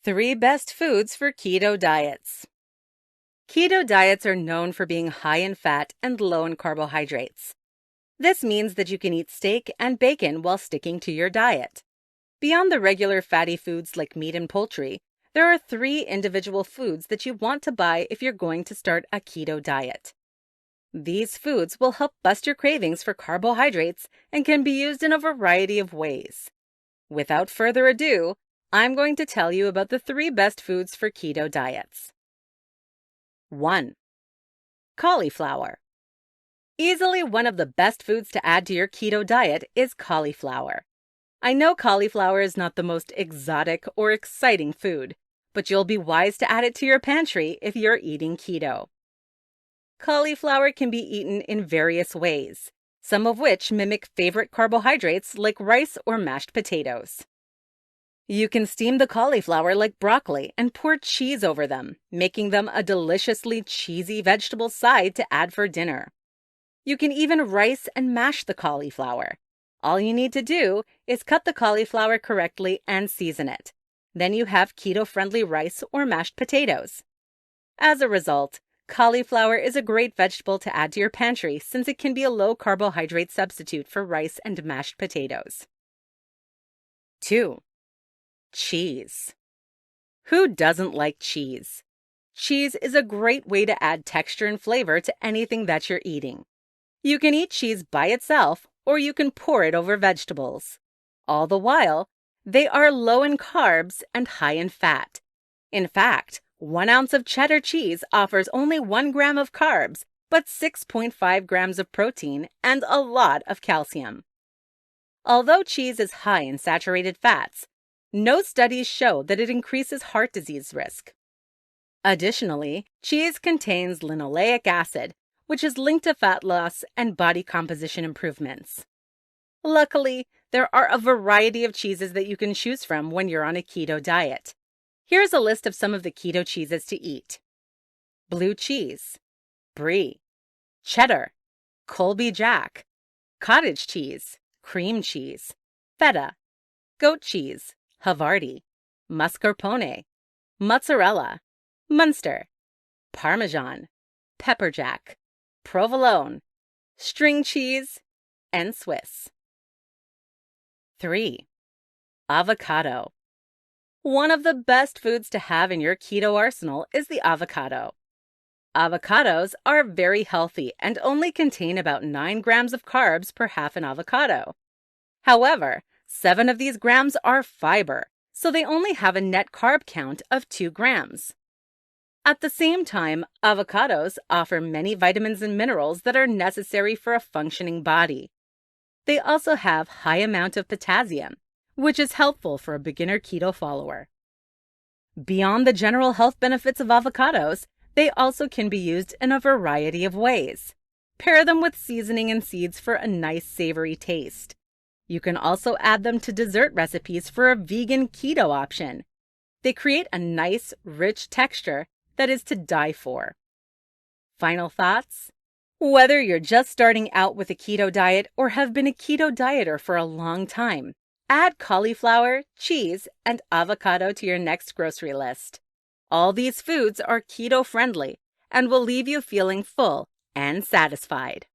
3 best foods for keto diets. Keto diets are known for being high in fat and low in carbohydrates. This means that you can eat steak and bacon while sticking to your diet. Beyond the regular fatty foods like meat and poultry, there are 3 individual foods that you want to buy if you're going to start a keto diet. These foods will help bust your cravings for carbohydrates and can be used in a variety of ways. Without further ado, I'm going to tell you about the 3 best foods for keto diets. 1. Cauliflower. Easily one of the best foods to add to your keto diet is cauliflower. I know cauliflower is not the most exotic or exciting food, but you'll be wise to add it to your pantry if you're eating keto. Cauliflower can be eaten in various ways, some of which mimic favorite carbohydrates like rice or mashed potatoes. You can steam the cauliflower like broccoli and pour cheese over them, making them a deliciously cheesy vegetable side to add for dinner. You can even rice and mash the cauliflower. All you need to do is cut the cauliflower correctly and season it. Then you have keto-friendly rice or mashed potatoes. As a result, cauliflower is a great vegetable to add to your pantry since it can be a low-carbohydrate substitute for rice and mashed potatoes. 2. Cheese. Who doesn't like cheese? Cheese is a great way to add texture and flavor to anything that you're eating. You can eat cheese by itself, or you can pour it over vegetables. All the while, they are low in carbs and high in fat. In fact, 1 ounce of cheddar cheese offers only 1 gram of carbs, but 6.5 grams of protein and a lot of calcium. Although cheese is high in saturated fats, no studies show that it increases heart disease risk. Additionally, cheese contains linoleic acid, which is linked to fat loss and body composition improvements. Luckily, there are a variety of cheeses that you can choose from when you're on a keto diet. Here's a list of some of the keto cheeses to eat: blue cheese, brie, cheddar, Colby Jack, cottage cheese, cream cheese, feta, goat cheese, Havarti, mascarpone, mozzarella, Munster, Parmesan, pepper jack, provolone, string cheese, and Swiss. 3. Avocado. One of the best foods to have in your keto arsenal is the avocado. Avocados are very healthy and only contain about 9 grams of carbs per half an avocado. However, 7 of these grams are fiber, so they only have a net carb count of 2 grams. At the same time, avocados offer many vitamins and minerals that are necessary for a functioning body. They also have high amount of potassium, which is helpful for a beginner keto follower. Beyond the general health benefits of avocados, they also can be used in a variety of ways. Pair them with seasoning and seeds for a nice savory taste. You can also add them to dessert recipes for a vegan keto option. They create a nice, rich texture that is to die for. Final thoughts? Whether you're just starting out with a keto diet or have been a keto dieter for a long time, add cauliflower, cheese, and avocado to your next grocery list. All these foods are keto-friendly and will leave you feeling full and satisfied.